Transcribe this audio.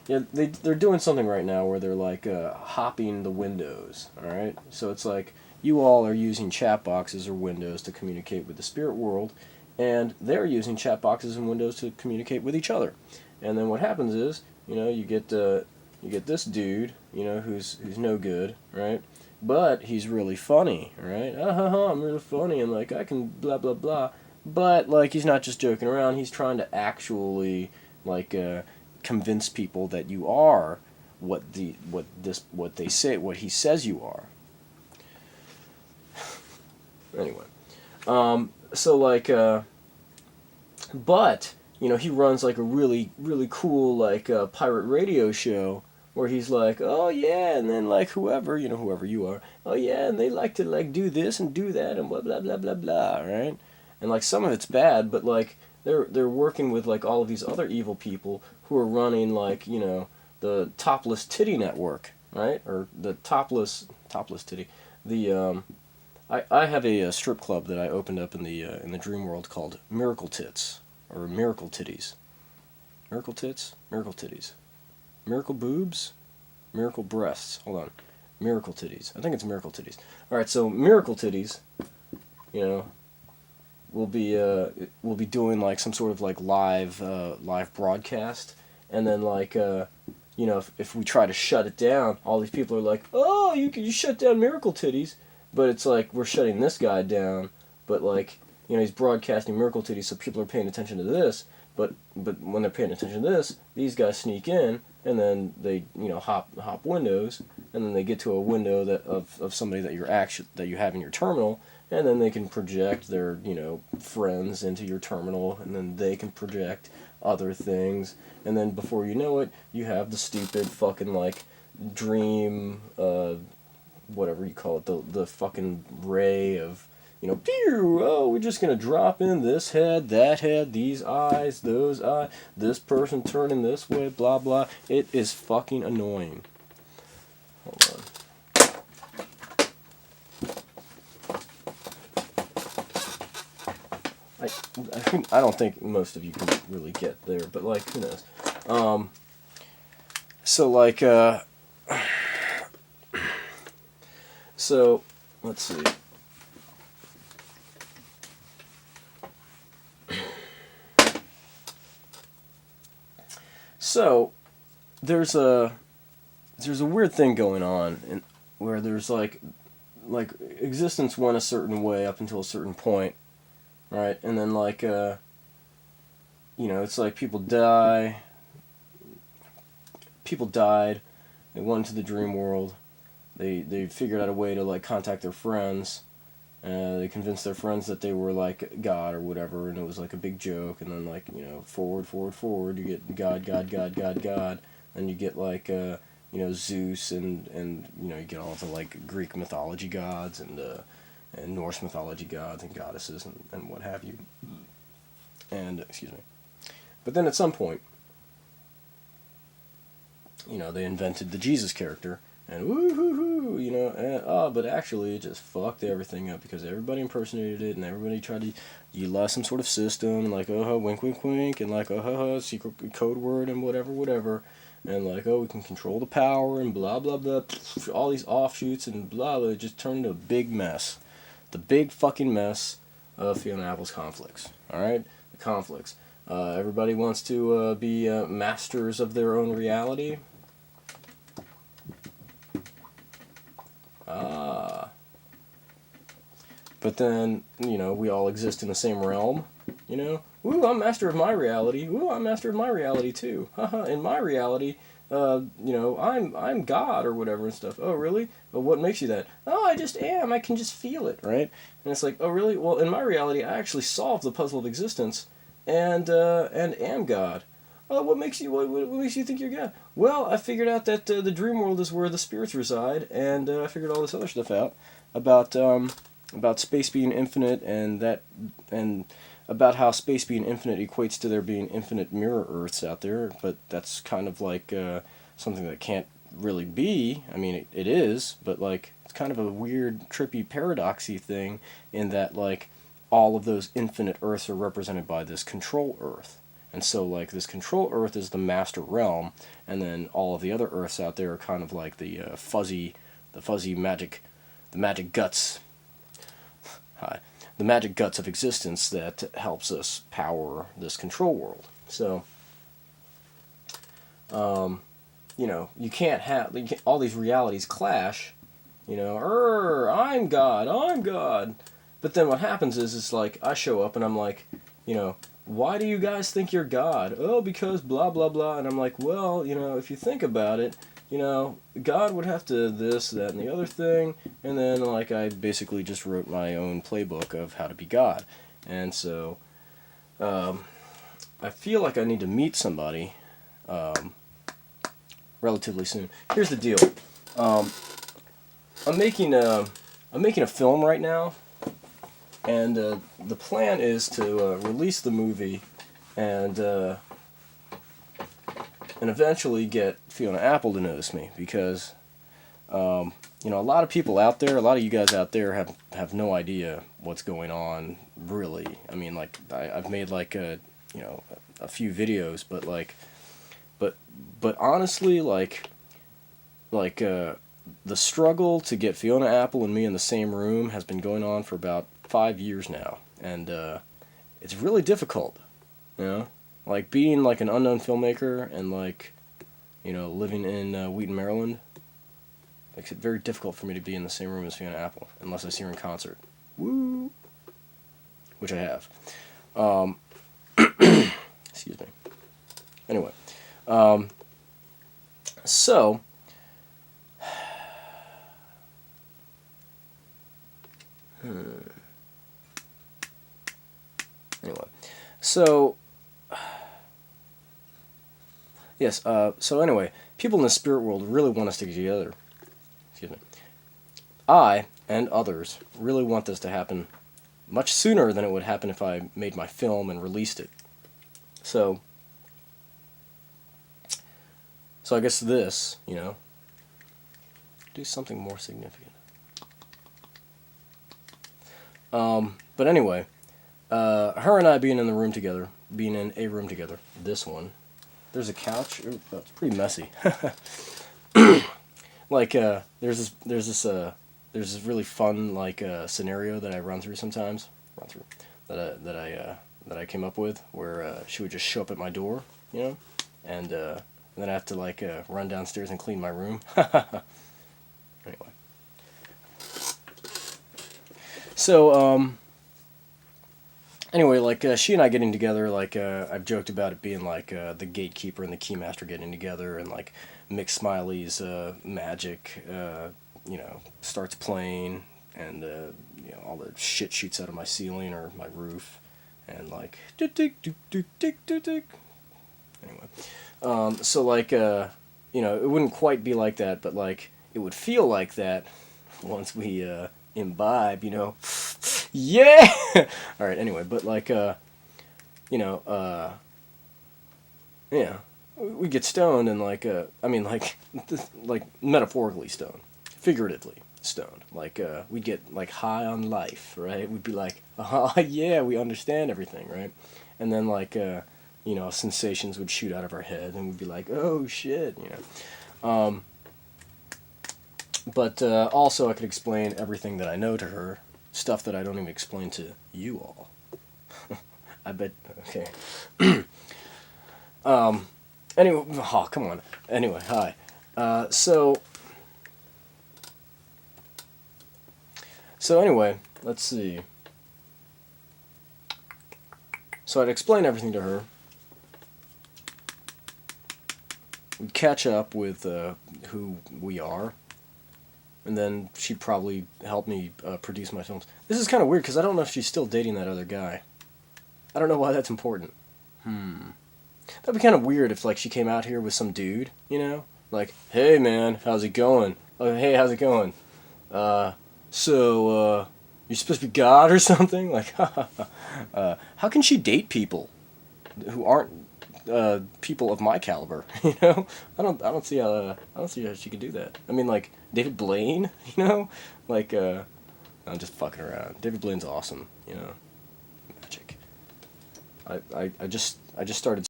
Yeah, they're doing something right now where they're like hopping the windows. All right, so it's like you all are using chat boxes or windows to communicate with the spirit world, and they're using chat boxes and windows to communicate with each other. And then what happens is, you get this dude, who's no good, right? But he's really funny, right? Ah ha ha, I'm really funny, and like I can blah blah blah. But like he's not just joking around; he's trying to actually like convince people that you are what they say what he says you are. Anyway, so like but he runs like a really cool like pirate radio show where he's like, oh yeah, and then like whoever you are, oh yeah, and they like to like do this and do that and blah blah blah blah blah, right? And like some of it's bad, but like they're working with like all of these other evil people who are running like the topless titty network, right? Or the topless titty. The I have a strip club that I opened up in the dream world called Miracle Tits or Miracle Titties. Miracle Tits, Miracle Titties, Miracle Boobs, Miracle Breasts. Hold on, Miracle Titties. I think it's Miracle Titties. All right, so Miracle Titties, you know, we'll be doing like some sort of like live broadcast, and then like if we try to shut it down, all these people are like, oh, you shut down Miracle Titties, but it's like we're shutting this guy down, but like he's broadcasting Miracle Titties, so people are paying attention to this, but when they're paying attention to this, these guys sneak in, and then they hop windows, and then they get to a window of somebody that you have in your terminal, and then they can project their friends into your terminal, and then they can project other things, and then before you know it, you have the stupid fucking like dream whatever you call it, the fucking ray of pew, oh, we're just gonna drop in this head, that head, these eyes, those eyes, this person turning this way, blah blah. It is fucking annoying. Hold on. I don't think most of you can really get there, but like who knows. So like so let's see. So there's a weird thing going on where there's like existence went a certain way up until a certain point, right? And then like it's like people died, they went into the dream world, they figured out a way to like contact their friends. They convinced their friends that they were like God or whatever, and it was like a big joke. And then like forward, you get God. Then you get like Zeus and you get all the like Greek mythology gods and Norse mythology gods and goddesses and what have you. And excuse me, but then at some point, they invented the Jesus character, and woo-hoo-hoo, but actually it just fucked everything up because everybody impersonated it, and everybody tried to utilize some sort of system, like, oh, wink, wink, wink, and like, oh, secret code word, and whatever, and like, oh, we can control the power, and blah, blah, blah, all these offshoots, and blah, blah, it just turned into a big mess. The big fucking mess of Fiona Apple's conflicts, alright? The conflicts. Everybody wants to be masters of their own reality. But then, we all exist in the same realm, Ooh, I'm master of my reality. Ooh, I'm master of my reality too. Haha, in my reality, I'm God or whatever and stuff. Oh, really? Well, what makes you that? Oh, I just am. I can just feel it, right? And it's like, oh, really? Well, in my reality, I actually solved the puzzle of existence and am God. Oh, what makes you think you're God? Well, I figured out that the dream world is where the spirits reside, and I figured all this other stuff out about space being infinite and about how space being infinite equates to there being infinite mirror Earths out there, but that's kind of like something that can't really be. I mean, it is, but like it's kind of a weird, trippy, paradoxy thing in that like all of those infinite Earths are represented by this control Earth. And so, like, this control Earth is the master realm, and then all of the other Earths out there are kind of like the fuzzy magic, the magic guts. Hi, the magic guts of existence that helps us power this control world. So, you can't have all these realities clash. I'm God, I'm God. But then what happens is, it's like, I show up and I'm like, why do you guys think you're God? Oh, because blah, blah, blah. And I'm like, well, if you think about it, God would have to this, that, and the other thing. And then, like, I basically just wrote my own playbook of how to be God. And so, I feel like I need to meet somebody relatively soon. Here's the deal. I'm making a film right now, and the plan is to release the movie and eventually get Fiona Apple to notice me, because a lot of people out there, a lot of you guys out there have no idea what's going on, really. I mean, like, I've made like a few videos, but honestly, like the struggle to get Fiona Apple and me in the same room has been going on for about 5 years now, and it's really difficult, like being like an unknown filmmaker and like living in Wheaton, Maryland. Makes it very difficult for me to be in the same room as Fiona Apple unless I see her in concert. Woo! Which I have. Excuse me. Anyway, so anyway, so yes. So anyway, people in the spirit world really want us to get together. Excuse me. I and others really want this to happen much sooner than it would happen if I made my film and released it. So I guess this, do something more significant. But anyway, her and I being in a room together, this one, there's a couch. Ooh, that's pretty messy. Like, there's this really fun, like, scenario that I run through sometimes, that I came up with, where she would just show up at my door, and then I have to, like, run downstairs and clean my room. Anyway. So, anyway, like, she and I getting together, like, I've joked about it being like the gatekeeper and the keymaster getting together, and like Mick Smiley's magic, starts playing, and all the shit shoots out of my ceiling or my roof, and like anyway, so like it wouldn't quite be like that, but like it would feel like that once we imbibe, yeah. All right. Anyway, but like yeah, we get stoned and like like metaphorically stoned, figuratively stoned. Like we'd get like high on life, right? We'd be like, oh yeah, we understand everything, right? And then like sensations would shoot out of our head, and we'd be like, oh shit, But also, I could explain everything that I know to her, stuff that I don't even explain to you all. I bet. Okay. Anyway, oh, come on. Anyway, hi. So anyway, let's see. So I'd explain everything to her. We'd catch up with who we are. And then she'd probably help me produce my films. This is kind of weird, because I don't know if she's still dating that other guy. I don't know why that's important. That'd be kind of weird if, like, she came out here with some dude, Like, hey, man, how's it going? Oh, hey, how's it going? So, you're supposed to be God or something? Like, how can she date people who aren't people of my caliber? I don't see how she could do that. I mean, like David Blaine, like I'm just fucking around. David Blaine's awesome, magic. I just started